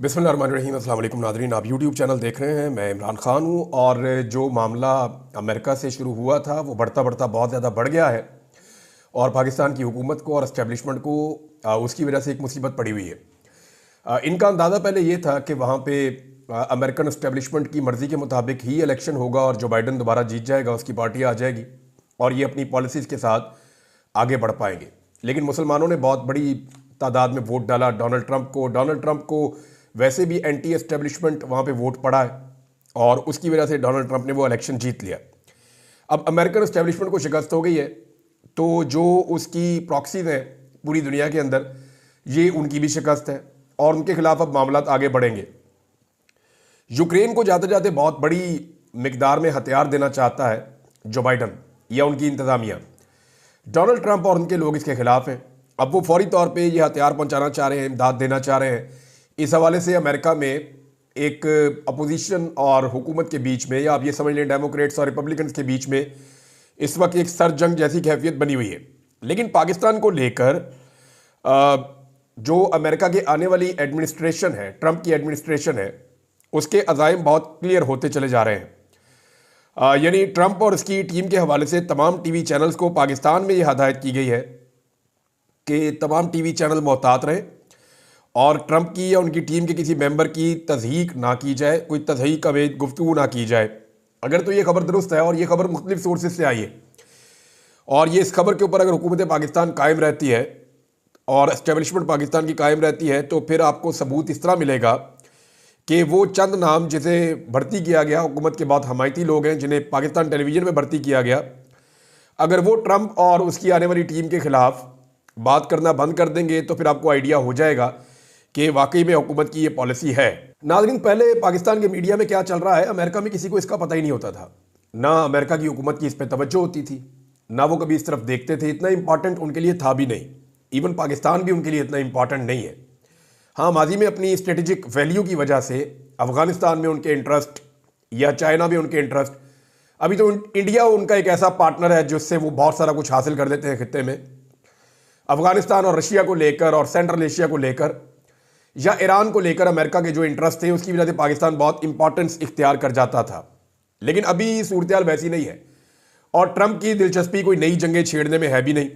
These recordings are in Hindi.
बिस्मिल्लाहिर्रहमानिर्रहीम। अस्सलाम वालेकुम नाज़रीन, आप यूट्यूब चैनल देख रहे हैं। मैं इमरान खान हूँ और जो मामला अमेरिका से शुरू हुआ था वो बढ़ता बढ़ता बहुत ज़्यादा बढ़ गया है और पाकिस्तान की हुकूमत को और इस्टेब्लिशमेंट को उसकी वजह से एक मुसीबत पड़ी हुई है। इनका अंदाज़ा पहले ये था कि वहाँ पे अमेरिकन इस्टेब्लिशमेंट की मर्ज़ी के मुताबिक ही इलेक्शन होगा और जो बाइडन दोबारा जीत जाएगा, उसकी पार्टी आ जाएगी और ये अपनी पॉलिसीज़ के साथ आगे बढ़ पाएंगे। लेकिन मुसलमानों ने बहुत बड़ी तादाद में वोट डाला डोनाल्ड ट्रंप को वैसे भी एंटी एस्टेब्लिशमेंट वहाँ पे वोट पड़ा है और उसकी वजह से डोनाल्ड ट्रंप ने वो इलेक्शन जीत लिया। अब अमेरिकन एस्टेब्लिशमेंट को शिकस्त हो गई है, तो जो उसकी प्रॉक्सीज हैं पूरी दुनिया के अंदर, ये उनकी भी शिकस्त है और उनके खिलाफ अब मामला आगे बढ़ेंगे। यूक्रेन को जाते जाते बहुत बड़ी मिकदार में हथियार देना चाहता है जो बाइडन या उनकी इंतज़ामिया। डोनाल्ड ट्रंप और उनके लोग इसके खिलाफ हैं। अब वो फौरी तौर पे ये हथियार पहुंचाना चाह रहे हैं, इमदाद देना चाह रहे हैं। इस हवाले से अमेरिका में एक अपोजिशन और हुकूमत के बीच में, या आप ये समझ लें डेमोक्रेट्स और रिपब्लिकन्स के बीच में, इस वक्त एक सर जंग जैसी कैफियत बनी हुई है। लेकिन पाकिस्तान को लेकर जो अमेरिका की आने वाली एडमिनिस्ट्रेशन है, ट्रंप की एडमिनिस्ट्रेशन है, उसके अज़ाइम बहुत क्लियर होते चले जा रहे हैं। यानी ट्रंप और उसकी टीम के हवाले से तमाम टीवी चैनल्स को पाकिस्तान में यह हदायत की गई है कि तमाम टीवी चैनल मोहतात रहें और ट्रंप की या उनकी टीम के किसी मेंबर की तज़हीक ना की जाए, कोई तज़हीक अवेद गुफ्तगू ना की जाए। अगर तो ये खबर दुरुस्त है और ये खबर मुख्तलिफ सोर्सेज से आई है और ये इस खबर के ऊपर अगर हुकूमत पाकिस्तान कायम रहती है और एस्टेब्लिशमेंट पाकिस्तान की कायम रहती है, तो फिर आपको सबूत इस तरह मिलेगा कि वो चंद नाम जिसे भर्ती किया गया, हुकूमत के बाद हमायती लोग हैं जिन्हें पाकिस्तान टेलीविज़न में भर्ती किया गया, अगर वो ट्रंप और उसकी आने वाली टीम के खिलाफ बात करना बंद कर देंगे तो फिर आपको आइडिया हो जाएगा कि वाकई में हुकूमत की ये पॉलिसी है। नाज़रीन, पहले पाकिस्तान के मीडिया में क्या चल रहा है, अमेरिका में किसी को इसका पता ही नहीं होता था। ना अमेरिका की हुकूमत की इस पर तवज्जो होती थी, ना वो कभी इस तरफ देखते थे। इतना इंपॉर्टेंट उनके लिए था भी नहीं। इवन पाकिस्तान भी उनके लिए इतना इंपॉर्टेंट नहीं है। हाँ, माजी में अपनी स्ट्रेटेजिक वैल्यू की वजह से अफगानिस्तान में उनके इंटरेस्ट या चाइना में उनके इंटरेस्ट, अभी तो इंडिया उनका एक ऐसा पार्टनर है जिससे वो बहुत सारा कुछ हासिल कर देते हैं खित्ते में। अफगानिस्तान और रशिया को लेकर और सेंट्रल एशिया को लेकर या ईरान को लेकर अमेरिका के जो इंटरेस्ट थे, उसकी वजह से पाकिस्तान बहुत इंपॉर्टेंस इख्तियार कर जाता था। लेकिन अभी सूरत हाल वैसी नहीं है और ट्रंप की दिलचस्पी कोई नई जंगें छेड़ने में है भी नहीं।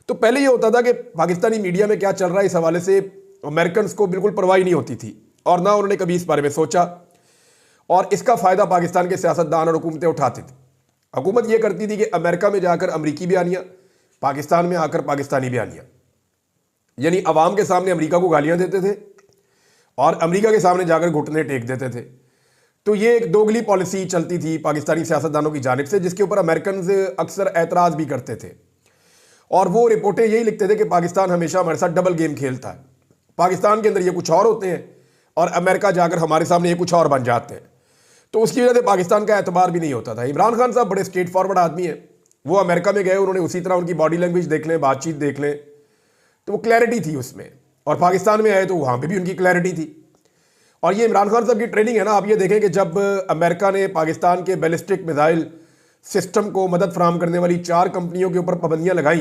तो पहले ये होता था कि पाकिस्तानी मीडिया में क्या चल रहा है, इस हवाले से अमेरिकन को बिल्कुल परवाह नहीं होती थी और ना उन्होंने कभी इस बारे में सोचा और इसका फ़ायदा पाकिस्तान के सियासतदान और हुकूमतें उठाती थी। हुकूमत ये करती थी कि अमेरिका में जाकर अमरीकी बयानियाँ, पाकिस्तान में आकर पाकिस्तानी बयानियाँ, यानी अवाम के सामने अमेरिका को गालियाँ देते थे और अमेरिका के सामने जाकर घुटने टेक देते थे। तो ये एक दोगली पॉलिसी चलती थी पाकिस्तानी सियासतदानों की जानिब से, जिसके ऊपर अमेरिकन अक्सर एतराज़ भी करते थे और वो रिपोर्टें यही लिखते थे कि पाकिस्तान हमेशा हमारे साथ डबल गेम खेलता है। पाकिस्तान के अंदर ये कुछ और होते हैं और अमेरिका जाकर हमारे सामने ये कुछ और बन जाते हैं। तो उसकी वजह से पाकिस्तान का एतबार भी नहीं होता था। इमरान खान साहब बड़े स्ट्रेट फॉरवर्ड आदमी हैं। वो अमेरिका में गए, उन्होंने उसी तरह उनकी बॉडी लैंग्वेज देख लें, बातचीत देख लें, तो वो क्लैरिटी थी उसमें। और पाकिस्तान में आए तो वहाँ पे भी उनकी क्लैरिटी थी। और ये इमरान खान साहब की ट्रेनिंग है ना। आप ये देखें कि जब अमेरिका ने पाकिस्तान के बैलिस्टिक मिसाइल सिस्टम को मदद फराहम करने वाली 4 कंपनियों के ऊपर पाबंदियाँ लगाई,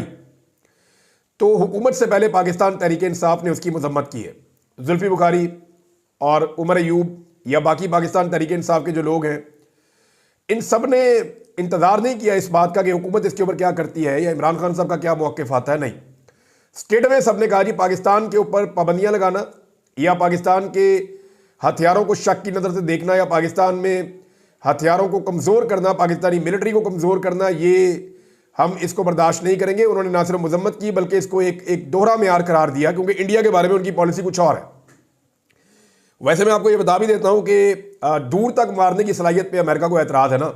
तो हुकूमत से पहले पाकिस्तान तहरीक इंसाफ ने उसकी मजम्मत की है। जुल्फी बुखारी और उमर अयूब या बाकी पाकिस्तान तहरीक इंसाफ के जो लोग हैं, इन सब ने इंतज़ार नहीं किया इस बात का कि हुकूमत इसके ऊपर क्या करती है या इमरान खान साहब का क्या मौक़िफ़ आता है। नहीं, स्टेट में सब ने कहा जी पाकिस्तान के ऊपर पाबंदियाँ लगाना या पाकिस्तान के हथियारों को शक की नज़र से देखना या पाकिस्तान में हथियारों को कमज़ोर करना, पाकिस्तानी मिलिट्री को कमज़ोर करना, ये हम इसको बर्दाश्त नहीं करेंगे। उन्होंने ना सिर्फ मजम्मत की बल्कि इसको एक दोहरा मेयार करार दिया, क्योंकि इंडिया के बारे में उनकी पॉलिसी कुछ और है। वैसे मैं आपको ये बता भी देता हूँ कि दूर तक मारने की सलाहियत पे अमेरिका को एतराज़ है ना।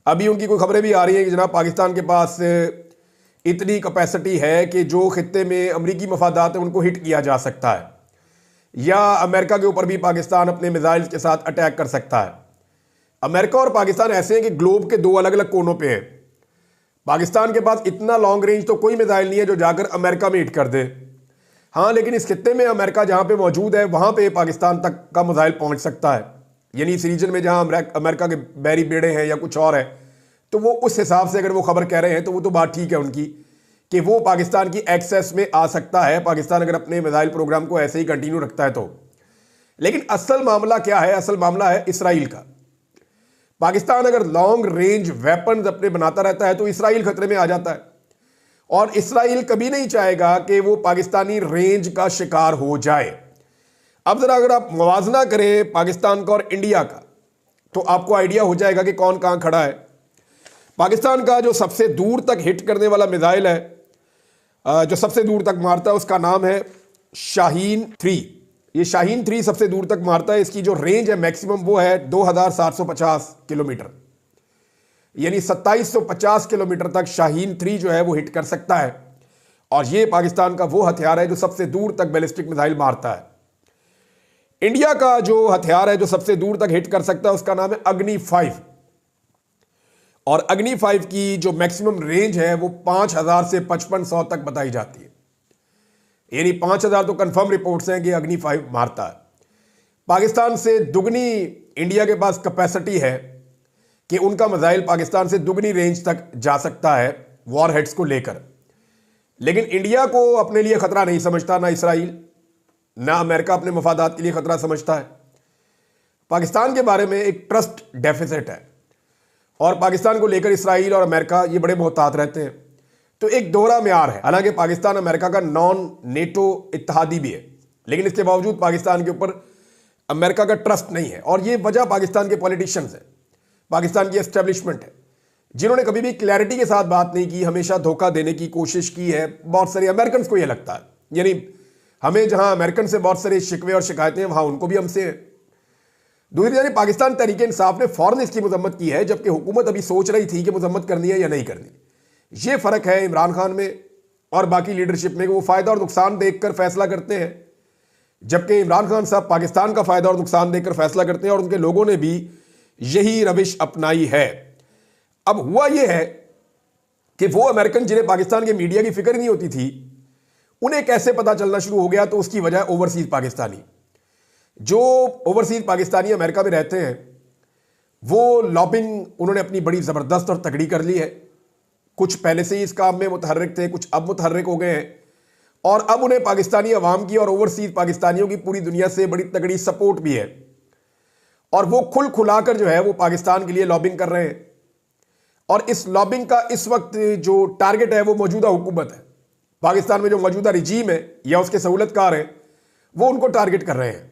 अभी उनकी कोई खबरें भी आ रही हैं कि जनाब पाकिस्तान के पास इतनी कैपेसिटी है कि जो खित्ते में अमरीकी मफादात हैं उनको हिट किया जा सकता है या अमेरिका के ऊपर भी पाकिस्तान अपने मिसाइल के साथ अटैक कर सकता है। अमेरिका और पाकिस्तान ऐसे हैं कि ग्लोब के 2 अलग अलग कोनों पे है। पाकिस्तान के पास इतना लॉन्ग रेंज तो कोई मिसाइल नहीं है जो जाकर अमेरिका में हिट कर दे। हाँ, लेकिन इस खित्ते में अमेरिका जहाँ पे मौजूद है वहाँ पे पाकिस्तान तक का मिसाइल पहुँच सकता है। यानी इस रीजन में जहाँ अमेरिका के बैरी बेड़े हैं या कुछ और है, तो वो उस हिसाब से अगर वो खबर कह रहे हैं तो वो तो बात ठीक है उनकी कि वो पाकिस्तान की एक्सेस में आ सकता है। पाकिस्तान अगर अपने मिसाइल प्रोग्राम को ऐसे ही कंटिन्यू रखता है तो, लेकिन असल मामला क्या है? असल मामला है इसराइल का। पाकिस्तान अगर लॉन्ग रेंज वेपन्स अपने बनाता रहता है तो इसराइल खतरे में आ जाता है, और इसराइल कभी नहीं चाहेगा कि वो पाकिस्तानी रेंज का शिकार हो जाए। अब जरा अगर आप मुवाजना करें पाकिस्तान का और इंडिया का, तो आपको आइडिया हो जाएगा कि कौन कहां खड़ा है। पाकिस्तान का जो सबसे दूर तक हिट करने वाला मिसाइल है, जो सबसे दूर तक मारता है, उसका नाम है शाहीन 3। ये शाहीन 3 सबसे दूर तक मारता है। इसकी जो रेंज है मैक्सिमम वो है 2750 किलोमीटर, यानी 2750 किलोमीटर तक शाहीन 3 जो है वो हिट कर सकता है। और ये पाकिस्तान का वो हथियार है जो सबसे दूर तक बैलिस्टिक मिसाइल मारता है। इंडिया का जो हथियार है जो सबसे दूर तक हिट कर सकता है, उसका नाम है अग्नि 5। और अग्नि 5 की जो मैक्सिमम रेंज है वो 5000 से 5500 तक बताई जाती है, यानी 5000 तो कंफर्म रिपोर्ट्स हैं कि अग्नि 5 मारता है। पाकिस्तान से दुगनी इंडिया के पास कैपेसिटी है कि उनका मिसाइल पाकिस्तान से दुगनी रेंज तक जा सकता है वॉरहेड्स को लेकर। लेकिन इंडिया को अपने लिए खतरा नहीं समझता, ना इसराइल ना अमेरिका अपने मफादात के लिए खतरा समझता है। पाकिस्तान के बारे में एक ट्रस्ट डेफिसिट है, और पाकिस्तान को लेकर इसराइल और अमेरिका ये बड़े मोहतात रहते हैं। तो एक दोहरा म्यार है। हालांकि पाकिस्तान अमेरिका का नॉन नेटो इत्तेहादी भी है, लेकिन इसके बावजूद पाकिस्तान के ऊपर अमेरिका का ट्रस्ट नहीं है। और ये वजह पाकिस्तान के पॉलिटिशियंस है, पाकिस्तान की एस्टेब्लिशमेंट है, जिन्होंने कभी भी क्लैरिटी के साथ बात नहीं की, हमेशा धोखा देने की कोशिश की है। बहुत सारे अमेरिकन को यह लगता है, यानी हमें जहां अमेरिकन से बहुत सारे शिकवे और शिकायतें हैं, वहां उनको भी हमसे हैं। दूसरी जानी पाकिस्तान तहरीक इंसाफ ने फौरन इसकी मजम्मत की है, जबकि हुकूमत अभी सोच रही थी कि मजम्मत करनी है या नहीं करनी। यह फर्क है इमरान खान में और बाकी लीडरशिप में कि वो फायदा और नुकसान देखकर फैसला करते हैं, जबकि इमरान खान साहब पाकिस्तान का फायदा और नुकसान देखकर फैसला करते हैं, और उनके लोगों ने भी यही रविश अपनाई है। अब हुआ यह है कि वो अमेरिकन जिन्हें पाकिस्तान के मीडिया की फिक्र नहीं होती थी, उन्हें कैसे पता चलना शुरू हो गया। तो उसकी वजह ओवरसीज पाकिस्तानी, जो ओवरसीज पाकिस्तानी अमेरिका में रहते हैं, वो लॉबिंग उन्होंने अपनी बड़ी ज़बरदस्त और तगड़ी कर ली है। कुछ पहले से ही इस काम में मुतहर्रिक थे, कुछ अब मुतहर्रिक हो गए हैं, और अब उन्हें पाकिस्तानी अवाम की और ओवरसीज पाकिस्तानियों की पूरी दुनिया से बड़ी तगड़ी सपोर्ट भी है। और वो खुल खुलाकर जो है वो पाकिस्तान के लिए लॉबिंग कर रहे हैं। और इस लॉबिंग का इस वक्त जो टारगेट है वो मौजूदा हुकूमत है। पाकिस्तान में जो मौजूदा रिजीम है या उसके सहूलतकार हैं, वो उनको टारगेट कर रहे हैं।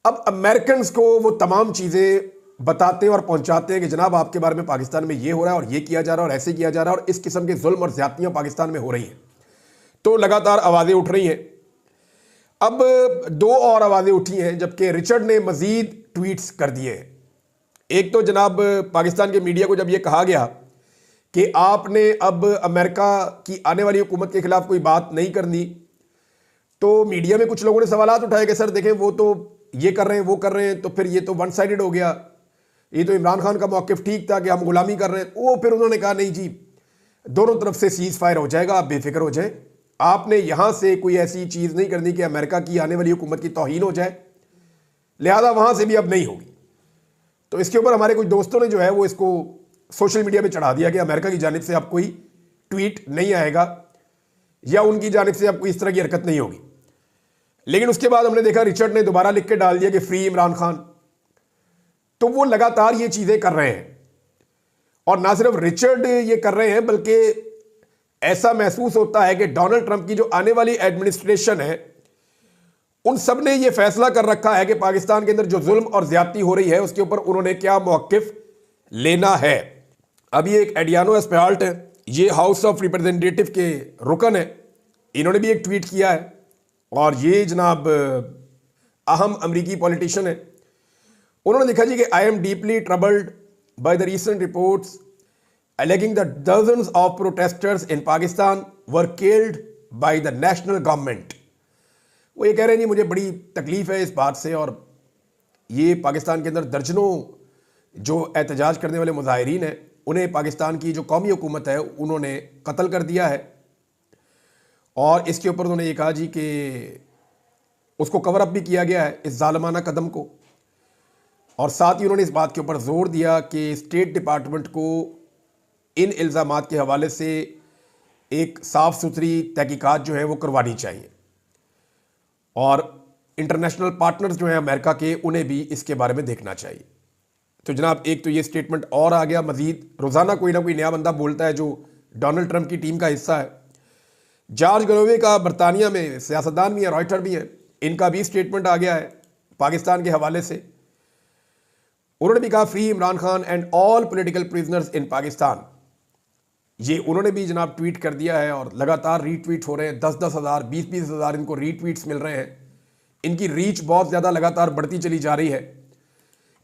अब अमेरिकन को वो तमाम चीज़ें बताते और पहुंचाते हैं कि जनाब आपके बारे में पाकिस्तान में ये हो रहा है और ये किया जा रहा है और ऐसे किया जा रहा है और इस किस्म के जुल्म और ज्यादतियां पाकिस्तान में हो रही हैं। तो लगातार आवाज़ें उठ रही हैं। अब दो और आवाज़ें उठी हैं, जबकि रिचर्ड ने मजीद ट्वीट्स कर दिए हैं। एक तो जनाब पाकिस्तान के मीडिया को जब यह कहा गया कि आपने अब अमेरिका की आने वाली हुकूमत के खिलाफ कोई बात नहीं करनी, तो मीडिया में कुछ लोगों ने सवाल उठाए कि सर देखें वो तो ये कर रहे हैं वो कर रहे हैं, तो फिर ये तो वन साइडेड हो गया, ये तो इमरान खान का मौक़िफ़ ठीक था कि हम गुलामी कर रहे हैं। वो फिर उन्होंने कहा नहीं जी, दोनों तरफ से सीज़ फायर हो जाएगा, आप बेफिक्र हो जाए, आपने यहां से कोई ऐसी चीज़ नहीं करनी कि अमेरिका की आने वाली हुकूमत की तौहीन हो जाए, लिहाजा वहां से भी अब नहीं होगी। तो इसके ऊपर हमारे कुछ दोस्तों ने जो है वो इसको सोशल मीडिया में चढ़ा दिया कि अमेरिका की जानिब से अब कोई ट्वीट नहीं आएगा या उनकी जानिब से अब कोई इस तरह की हरकत नहीं होगी। लेकिन उसके बाद हमने देखा रिचर्ड ने दोबारा लिख के डाल दिया कि फ्री इमरान खान। तो वो लगातार ये चीज़ें कर रहे हैं, और ना सिर्फ रिचर्ड ये कर रहे हैं, बल्कि ऐसा महसूस होता है कि डोनाल्ड ट्रंप की जो आने वाली एडमिनिस्ट्रेशन है, उन सब ने यह फैसला कर रखा है कि पाकिस्तान के अंदर जो जुल्म और ज्यादती हो रही है उसके ऊपर उन्होंने क्या मौक़िफ़ लेना है। अब ये एक एडियानो एस्पेहाल्ट है, ये हाउस ऑफ रिप्रेजेंटेटिव के रुकन है, इन्होंने भी एक ट्वीट किया है, और ये जनाब अहम अमरीकी पॉलिटिशियन है। उन्होंने लिखा जी कि I am deeply troubled by the recent reports alleging that dozens of protesters in Pakistan were killed by the national government। वो ये कह रहे हैं जी मुझे बड़ी तकलीफ है इस बात से, और ये पाकिस्तान के अंदर दर्जनों जो एहतजाज करने वाले मुजाहिरीन हैं उन्हें पाकिस्तान की जो कौमी हुकूमत है उन्होंने कत्ल कर दिया है। और इसके ऊपर उन्होंने ये कहा जी कि उसको कवर अप भी किया गया है इस जालिमाना कदम को, और साथ ही उन्होंने इस बात के ऊपर जोर दिया कि स्टेट डिपार्टमेंट को इन इल्ज़ामात के हवाले से एक साफ़ सुथरी तहकीकात जो है वो करवानी चाहिए। और इंटरनेशनल पार्टनर्स जो हैं अमेरिका के, उन्हें भी इसके बारे में देखना चाहिए। तो जनाब, एक तो ये स्टेटमेंट और आ गया। मजीद रोज़ाना कोई ना कोई नया बंदा बोलता है जो डोनाल्ड ट्रंप की टीम का हिस्सा है। जॉर्ज गलोवे का बरतानिया में सियासतदान भी है, रॉयटर भी है, इनका भी स्टेटमेंट आ गया है पाकिस्तान के हवाले से। उन्होंने भी कहा free Imran Khan and all political prisoners in Pakistan. ये उन्होंने भी जनाब ट्वीट कर दिया है और लगातार रीट्वीट हो रहे हैं। 10-10 हज़ार, 20-20 हज़ार इनको रीट्वीट्स मिल रहे हैं। इनकी रीच बहुत ज़्यादा लगातार बढ़ती चली जा रही है।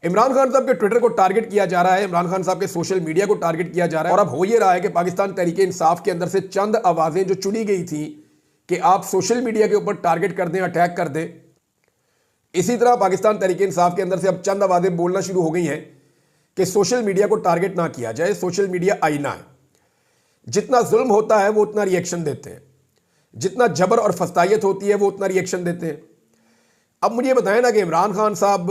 इमरान खान साहब के ट्विटर को टारगेट किया जा रहा है, इमरान खान साहब के सोशल मीडिया को टारगेट किया जा रहा है। और अब हो ये रहा है कि पाकिस्तान तहरीके इंसाफ के अंदर से चंद आवाज़ें जो चुनी गई थी कि आप सोशल मीडिया के ऊपर टारगेट कर दें, अटैक कर दें, इसी तरह पाकिस्तान तहरीके इंसाफ के अंदर से अब चंद आवाज़ें बोलना शुरू हो गई हैं कि सोशल मीडिया को टारगेट ना किया जाए, सोशल मीडिया आईना है। जितना जुल्म होता है वो उतना रिएक्शन देते हैं, जितना जबर और फस्तायत होती है वो उतना रिएक्शन देते हैं। अब मुझे बताएं ना कि इमरान खान साहब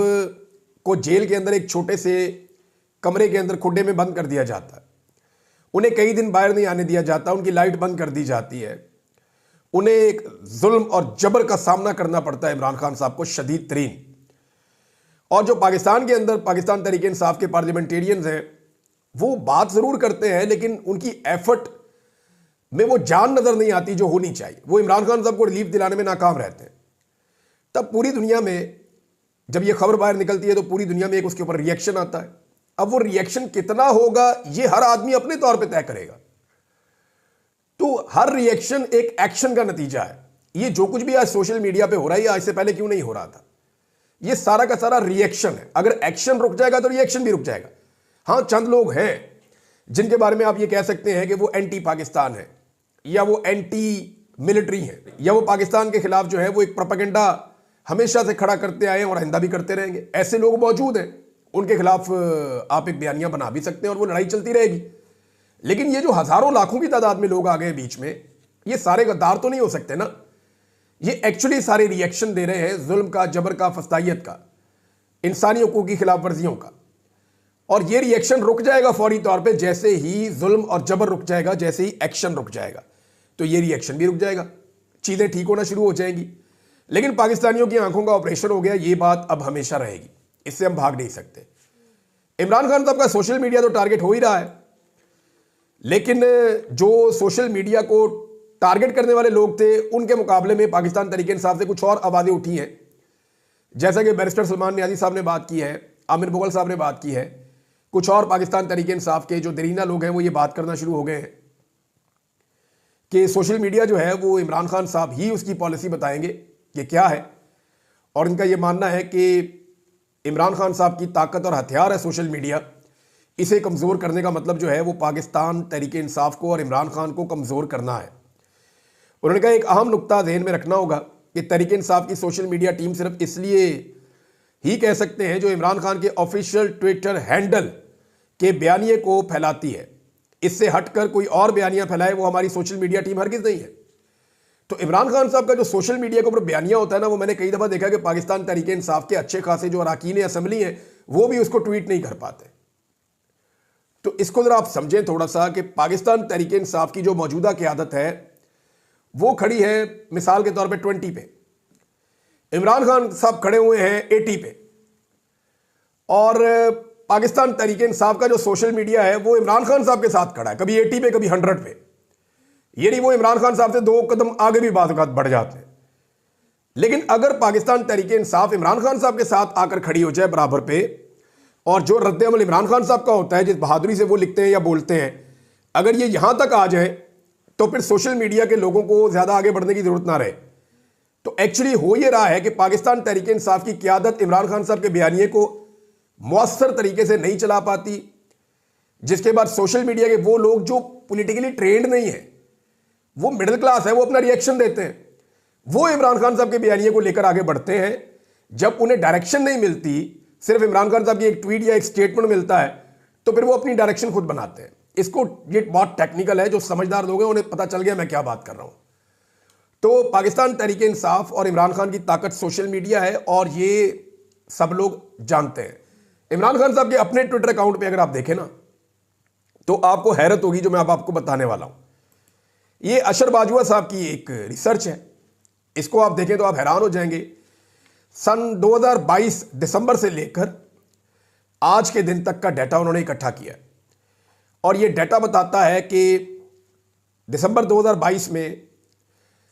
को जेल के अंदर एक छोटे से कमरे के अंदर खुड्डे में बंद कर दिया जाता है, उन्हें कई दिन बाहर नहीं आने दिया जाता, उनकी लाइट बंद कर दी जाती है, उन्हें एक जुल्म और जबर का सामना करना पड़ता है इमरान खान साहब को शदीद तरीन। और जो पाकिस्तान के अंदर पाकिस्तान तहरीक इंसाफ के पार्लियामेंटेरियंस हैं वो बात ज़रूर करते हैं, लेकिन उनकी एफर्ट में वो जान नज़र नहीं आती जो होनी चाहिए। वो इमरान खान साहब को रिलीफ दिलाने में नाकाम रहते हैं। तब पूरी दुनिया में जब ये खबर बाहर निकलती है तो पूरी दुनिया में एक उसके ऊपर रिएक्शन आता है। अब वो रिएक्शन कितना होगा ये हर आदमी अपने तौर पे तय करेगा। तो हर रिएक्शन एक एक्शन का नतीजा है। ये जो कुछ भी आज सोशल मीडिया पे हो रहा है, आज से पहले क्यों नहीं हो रहा था? ये सारा का सारा रिएक्शन है। अगर एक्शन रुक जाएगा तो रिएक्शन भी रुक जाएगा। हाँ, चंद लोग हैं जिनके बारे में आप ये कह सकते हैं कि वो एंटी पाकिस्तान है, या वो एंटी मिलिट्री है, या वो पाकिस्तान के खिलाफ जो है वो एक प्रोपेगेंडा हमेशा से खड़ा करते आए और आइंदा भी करते रहेंगे। ऐसे लोग मौजूद हैं, उनके खिलाफ आप एक बयानिया बना भी सकते हैं और वो लड़ाई चलती रहेगी। लेकिन ये जो हजारों लाखों की तादाद में लोग आ गए बीच में, ये सारे गद्दार तो नहीं हो सकते ना। ये एक्चुअली सारे रिएक्शन दे रहे हैं जुल्म का, जबर का, फस्तायत का, इंसानी हकूक़ की खिलाफ वर्जियों का। और ये रिएक्शन रुक जाएगा फौरी तौर पे जैसे ही जुल्म और जबर रुक जाएगा, जैसे ही एक्शन रुक जाएगा तो ये रिएक्शन भी रुक जाएगा, चीज़ें ठीक होना शुरू हो जाएंगी। लेकिन पाकिस्तानियों की आंखों का ऑपरेशन हो गया, ये बात अब हमेशा रहेगी, इससे हम भाग नहीं सकते। इमरान खान साहब का सोशल मीडिया तो टारगेट हो ही रहा है, लेकिन जो सोशल मीडिया को टारगेट करने वाले लोग थे उनके मुकाबले में पाकिस्तान तहरीक इंसाफ से कुछ और आवाज़ें उठी हैं। जैसा कि बैरिस्टर सलमान नियाज़ी साहब ने बात की है, आमिर मुगल साहब ने बात की है, कुछ और पाकिस्तान तहरीक इंसाफ के जो दरीना लोग हैं वो ये बात करना शुरू हो गए हैं कि सोशल मीडिया जो है वो इमरान खान साहब ही उसकी पॉलिसी बताएंगे कि क्या है। और इनका ये मानना है कि इमरान खान साहब की ताकत और हथियार है सोशल मीडिया, इसे कमज़ोर करने का मतलब जो है वो पाकिस्तान तहरीक इंसाफ को और इमरान खान को कमज़ोर करना है। उन्होंने कहा एक अहम नुक्ता ज़हन में रखना होगा कि तहरीक इंसाफ की सोशल मीडिया टीम सिर्फ इसलिए ही कह सकते हैं जो इमरान खान के ऑफिशियल ट्विटर हैंडल के बयानिए को फैलाती है, इससे हटकर कोई और बयानिया फैलाए वो हमारी सोशल मीडिया टीम हरगिज़ नहीं है। तो इमरान खान साहब का जो सोशल मीडिया के ऊपर बयानिया होता है ना, वो मैंने कई दफ़ा देखा कि पाकिस्तान तहरीक इंसाफ के अच्छे खासे जो अरकान असम्बली हैं वो भी उसको ट्वीट नहीं कर पाते। तो इसको ज़रा आप समझें थोड़ा सा कि पाकिस्तान तहरीक इंसाफ की जो मौजूदा क़यादत है वो खड़ी है मिसाल के तौर पे 20 पे, इमरान खान साहब खड़े हुए हैं 80 पे, और पाकिस्तान तहरीक इंसाफ का जो सोशल मीडिया है वो इमरान खान साहब के साथ खड़ा है, कभी 80 पे कभी 100 पे। ये नहीं वो इमरान खान साहब से 2 कदम आगे भी बात बढ़ जाते हैं। लेकिन अगर पाकिस्तान तहरीक इंसाफ इमरान खान साहब के साथ आकर खड़ी हो जाए बराबर पे, और जो रद्द अमल इमरान खान साहब का होता है, जिस बहादुरी से वो लिखते हैं या बोलते हैं, अगर ये यहां तक आ जाए तो फिर सोशल मीडिया के लोगों को ज़्यादा आगे बढ़ने की ज़रूरत ना रहे। तो एक्चुअली हो ये रहा है कि पाकिस्तान तहरीक इंसाफ की क़यादत इमरान खान साहब के बयानिए को मौसर तरीके से नहीं चला पाती, जिसके बाद सोशल मीडिया के वो लोग जो पॉलिटिकली ट्रेंड नहीं है, वो मिडिल क्लास है, वो अपना रिएक्शन देते हैं, वो इमरान खान साहब के बयानिए को लेकर आगे बढ़ते हैं। जब उन्हें डायरेक्शन नहीं मिलती, सिर्फ इमरान खान साहब की एक ट्वीट या एक स्टेटमेंट मिलता है, तो फिर वो अपनी डायरेक्शन खुद बनाते हैं। इसको ये बहुत टेक्निकल है, जो समझदार लोग हैं उन्हें पता चल गया मैं क्या बात कर रहा हूं। तो पाकिस्तान तहरीक इंसाफ और इमरान खान की ताकत सोशल मीडिया है और ये सब लोग जानते हैं। इमरान खान साहब के अपने ट्विटर अकाउंट पे अगर आप देखें ना तो आपको हैरत होगी जो मैं अब आपको बताने वाला हूं। ये अशर बाजवा साहब की एक रिसर्च है, इसको आप देखें तो आप हैरान हो जाएंगे सन 2022 दिसंबर से लेकर आज के दिन तक का डाटा उन्होंने इकट्ठा किया और यह डाटा बताता है कि दिसंबर 2022 में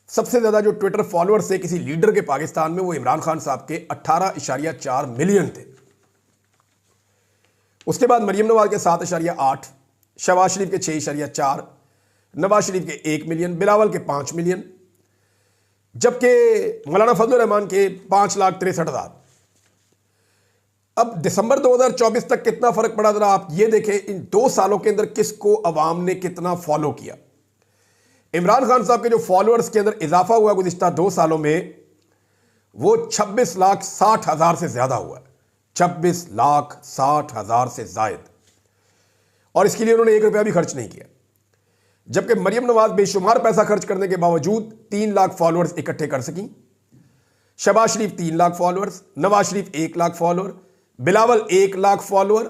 सबसे ज्यादा जो ट्विटर फॉलोअर्स थे किसी लीडर के पाकिस्तान में वो इमरान खान साहब के 18.4 मिलियन थे। उसके बाद मरियम नवाज के 7.8, शहबाज शरीफ के 6.4, नवाज शरीफ के 1 मिलियन, बिलावल के 5 मिलियन, जबकि मौलाना फजलुर रहमान के 5,63,000। अब दिसंबर 2024 तक कितना फर्क पड़ा जरा आप ये देखें, इन 2 सालों के अंदर किसको अवाम ने कितना फॉलो किया। इमरान खान साहब के जो फॉलोअर्स के अंदर इजाफा हुआ गुज़िश्ता 2 सालों में वो 26,60,000 से ज्यादा हुआ, 26,60,000 से जायद, और इसके लिए उन्होंने 1 रुपया भी खर्च नहीं किया। जबकि मरियम नवाज बेशुमार पैसा खर्च करने के बावजूद 3 लाख फॉलोअर्स इकट्ठे कर सकी, शहबाज शरीफ 3 lakh followers, Nawaz Sharif 1 lakh follower, Bilawal 1 lakh follower,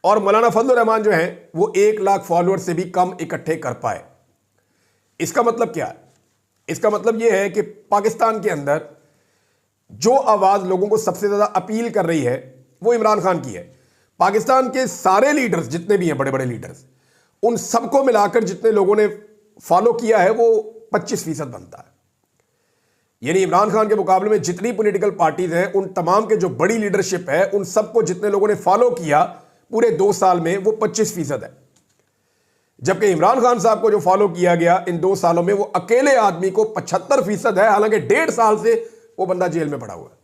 और मौलाना फजलुर रहमान जो हैं वो 1 लाख फॉलोअर से भी कम इकट्ठे कर पाए। इसका मतलब क्या है? इसका मतलब यह है कि पाकिस्तान के अंदर जो आवाज लोगों को सबसे ज्यादा अपील कर रही है वो इमरान खान की है। पाकिस्तान के सारे लीडर्स जितने भी हैं, बड़े बड़े लीडर्स, उन सबको मिलाकर जितने लोगों ने फॉलो किया है वो 25% बनता है। यानी इमरान खान के मुकाबले में जितनी पॉलिटिकल पार्टीज हैं उन तमाम के जो बड़ी लीडरशिप है उन सबको जितने लोगों ने फॉलो किया पूरे 2 साल में वो 25% है। जबकि इमरान खान साहब को जो फॉलो किया गया इन 2 सालों में वो अकेले आदमी को 75% है, हालांकि 1.5 साल से वो बंदा जेल में पड़ा हुआ है।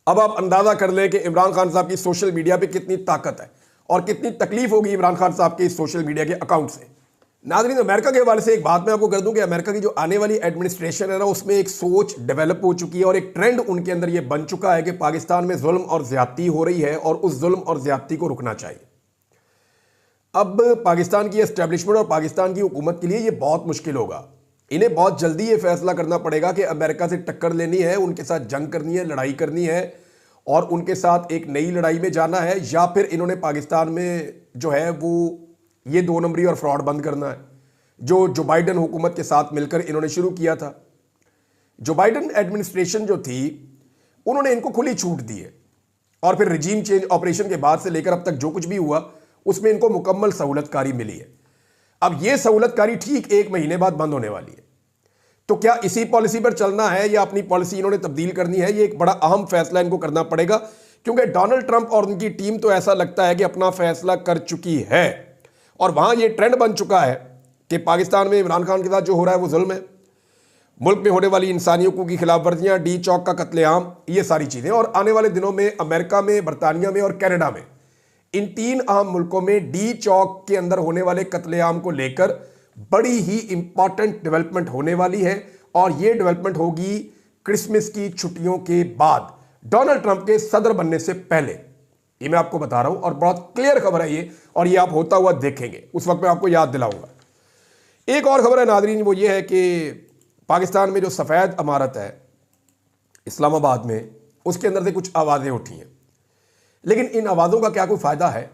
अब आप अंदाजा कर लें कि इमरान खान साहब की सोशल मीडिया पे कितनी ताकत है और कितनी तकलीफ होगी इमरान खान साहब के इस सोशल मीडिया के अकाउंट से। नाज़रीन, अमेरिका के हवाले से एक बात मैं आपको कर दूं कि अमेरिका की जो आने वाली एडमिनिस्ट्रेशन है ना, उसमें एक सोच डेवलप हो चुकी है और एक ट्रेंड उनके अंदर यह बन चुका है कि पाकिस्तान में जुल्म और ज्यादती हो रही है और उस जुल्म और ज्यादती को रुकना चाहिए। अब पाकिस्तान की एस्टेब्लिशमेंट और पाकिस्तान की हुकूमत के लिए यह बहुत मुश्किल होगा। इन्हें बहुत जल्दी ये फैसला करना पड़ेगा कि अमेरिका से टक्कर लेनी है, उनके साथ जंग करनी है, लड़ाई करनी है और उनके साथ एक नई लड़ाई में जाना है, या फिर इन्होंने पाकिस्तान में जो है वो ये 2 नंबरी और फ्रॉड बंद करना है जो बाइडन हुकूमत के साथ मिलकर इन्होंने शुरू किया था। जो बाइडन एडमिनिस्ट्रेशन जो थी उन्होंने इनको खुली छूट दी है और फिर रिजीम चेंज ऑपरेशन के बाद से लेकर अब तक जो कुछ भी हुआ उसमें इनको मुकम्मल सहूलतकारी मिली है। अब यह सहूलतकारी ठीक 1 महीने बाद बंद होने वाली है। तो क्या इसी पॉलिसी पर चलना है या अपनी पॉलिसी इन्होंने तब्दील करनी है? ये एक बड़ा अहम फैसला इनको करना पड़ेगा, क्योंकि डोनाल्ड ट्रंप और उनकी टीम तो ऐसा लगता है कि अपना फैसला कर चुकी है और वहां ये ट्रेंड बन चुका है कि पाकिस्तान में इमरान खान के साथ जो हो रहा है वो जुल्म है, मुल्क में होने वाली इंसानी हकूक़ की खिलाफ वर्जियाँ, डी चौक का कत्लेआम, ये सारी चीज़ें। और आने वाले दिनों में अमेरिका में, बरतानिया में और कनाडा में, इन 3 अहम मुल्कों में डी चौक के अंदर होने वाले कत्लेआम को लेकर बड़ी ही इंपॉर्टेंट डेवलपमेंट होने वाली है और यह डेवलपमेंट होगी क्रिसमस की छुट्टियों के बाद, डोनाल्ड ट्रंप के सदर बनने से पहले। ये मैं आपको बता रहा हूं और बहुत क्लियर खबर है ये, और ये आप होता हुआ देखेंगे, उस वक्त मैं आपको याद दिलाऊंगा। एक और खबर है नाज़रीन, वो ये है कि पाकिस्तान में जो सफ़ेद इमारत है इस्लामाबाद में, उसके अंदर से कुछ आवाज़ें उठी हैं, लेकिन इन आवाज़ों का क्या कोई फ़ायदा है?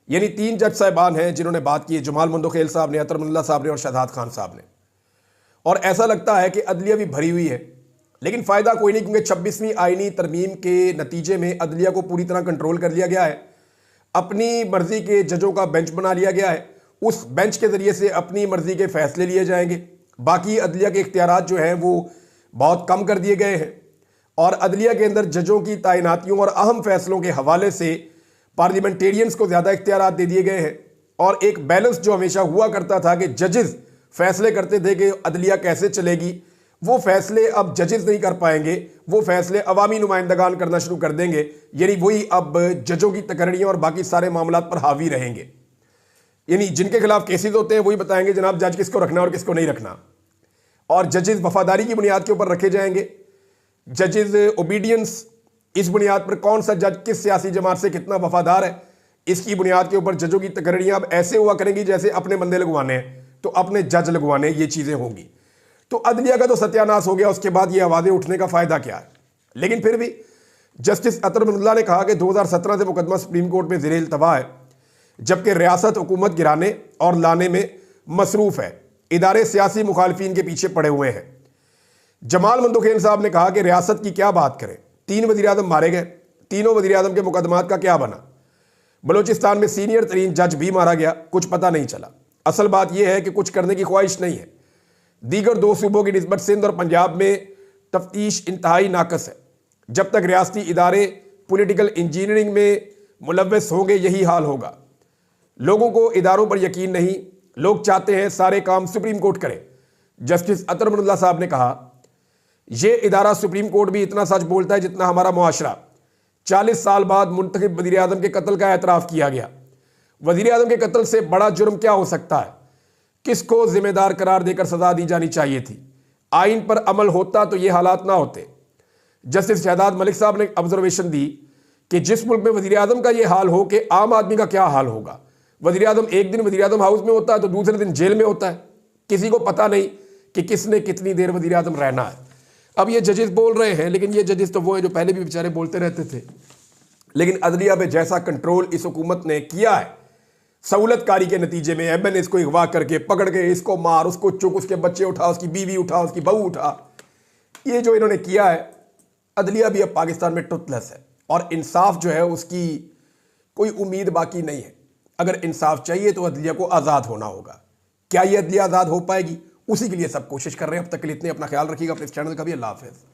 यानी 3 जज साहिबान हैं जिन्होंने बात की, जमाल मंदोखेल साहब ने, अतर मुल्ला साहब ने और शहजाद खान साहब ने, और ऐसा लगता है कि अदलिया भी भरी हुई है, लेकिन फ़ायदा कोई नहीं, क्योंकि 26वीं आईनी तरमीम के नतीजे में अदलिया को पूरी तरह कंट्रोल कर लिया गया है। अपनी मर्जी के जजों का बेंच बना लिया गया है, उस बेंच के ज़रिए से अपनी मर्जी के फैसले लिए जाएंगे। बाकी अदलिया के इख्तियारात जो हैं वो बहुत कम कर दिए गए हैं और अदलिया के अंदर जजों की तैनातियों और अहम फैसलों के हवाले से पार्लियामेंटेरियंस को ज़्यादा इख्तियारात दे दिए गए हैं। और एक बैलेंस जो हमेशा हुआ करता था कि जजेस फैसले करते थे कि अदलिया कैसे चलेगी, वो फैसले अब जजेस नहीं कर पाएंगे, वो फैसले अवामी नुमाइंदगान करना शुरू कर देंगे। यानी वही अब जजों की तकरीरें और बाकी सारे मामलात पर हावी रहेंगे। यानी जिनके खिलाफ केसेस होते हैं वही बताएंगे जनाब जज किसको रखना और किसको नहीं रखना, और जजेस वफादारी की बुनियाद के ऊपर रखे जाएंगे। जजेस ओबीडियंस, इस बुनियाद पर कौन सा जज किस सियासी जमात से कितना वफादार है, इसकी बुनियाद के ऊपर जजों की तकरीरें अब ऐसे हुआ करेंगी जैसे अपने बंदे लगवाने हैं तो अपने जज लगवाने, ये चीज़ें होंगी। तो अदलिया का तो सत्यानाश हो गया, उसके बाद ये आवाज़ें उठने का फ़ायदा क्या है? लेकिन फिर भी जस्टिस अतर मुल्ला ने कहा कि 2017 से मुकदमा सुप्रीम कोर्ट में ज़ेर इल्तवा है, जबकि रियासत हुकूमत गिराने और लाने में मसरूफ़ है, इदारे सियासी मुखालफिन के पीछे पड़े हुए हैं। जमाल मंदोखेन साहब ने कहा कि रियासत की क्या बात करें, 3 वज़ीर आज़म मारे गए, तीनों वज़ीर आज़म के मुकदमात का क्या बना। बलूचिस्तान में सीनियर तरीन जज भी मारा गया, कुछ पता नहीं चला। असल बात यह है कि कुछ करने की ख्वाहिश नहीं है। दीगर 2 सूबों की निस्बत सिंध और पंजाब में तफ्तीश इंतहाई नाकस है। जब तक रियासती इदारे पॉलिटिकल इंजीनियरिंग में मुलव्वस होंगे यही हाल होगा। लोगों को इदारों पर यकीन नहीं, लोग चाहते हैं सारे काम सुप्रीम कोर्ट करे। जस्टिस अतर मनुल्लाह साहब ने कहा, यह इदारा सुप्रीम कोर्ट भी इतना सच बोलता है जितना हमारा मुआशरा। 40 साल बाद मुंतखब वज़ीर आज़म के कत्ल का एतराफ़ किया गया। वज़ीर आज़म के कत्ल से बड़ा जुर्म क्या हो सकता है? किसको जिम्मेदार करार देकर सजा दी जानी चाहिए थी? आइन पर अमल होता तो ये हालात ना होते। जस्टिस शहजाद मलिक साहब ने ऑब्जर्वेशन दी कि जिस मुल्क में वज़ीर आज़म का ये हाल हो कि आम आदमी का क्या हाल होगा। वज़ीर आज़म एक दिन वज़ीर आज़म हाउस में होता है तो दूसरे दिन जेल में होता है। किसी को पता नहीं कि किसने कितनी देर वज़ीर आज़म रहना है। अब ये जजेस बोल रहे हैं, लेकिन ये जजेस तो वो हैं जो पहले भी बेचारे बोलते रहते थे। लेकिन अदलिया पे जैसा कंट्रोल इस हुकूमत ने किया है, सहूलतकारी के नतीजे में एमएनए इसको अगवा करके पकड़ के इसको मार, उसको चुक, उसके बच्चे उठा, उसकी बीवी उठा, उसकी बहू उठा, ये जो इन्होंने किया है, अदलिया भी अब पाकिस्तान में टुथलेस है और इंसाफ जो है उसकी कोई उम्मीद बाकी नहीं है। अगर इंसाफ चाहिए तो अदलिया को आज़ाद होना होगा। क्या ये अदलिया आज़ाद हो पाएगी? उसी के लिए सब कोशिश कर रहे हैं। अब तक के लिए इतने, अपना ख्याल रखिएगा, अपने इस चैनल का भी। अल्लाह हाफ़िज़।